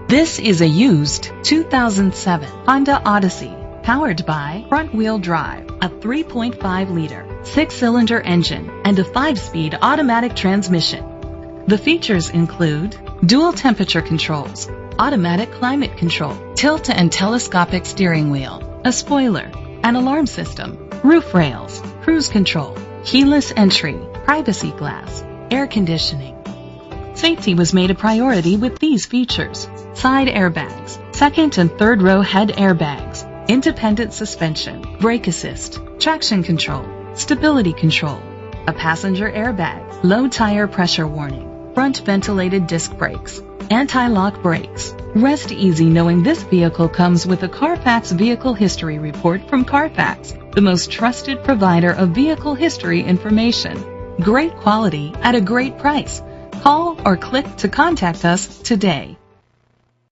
This is a used 2007 Honda Odyssey, powered by front-wheel drive, a 3.5-liter, 6-cylinder engine, and a 5-speed automatic transmission. The features include dual temperature controls, automatic climate control, tilt and telescopic steering wheel, a spoiler, an alarm system, roof rails, cruise control, keyless entry, privacy glass, air conditioning. Safety was made a priority with these features: side airbags, second and third row head airbags, independent suspension, brake assist, traction control, stability control, a passenger airbag, low tire pressure warning, front ventilated disc brakes, anti-lock brakes. Rest easy knowing this vehicle comes with a Carfax Vehicle History Report from Carfax, the most trusted provider of vehicle history information. Great quality at a great price. Call or click to contact us today.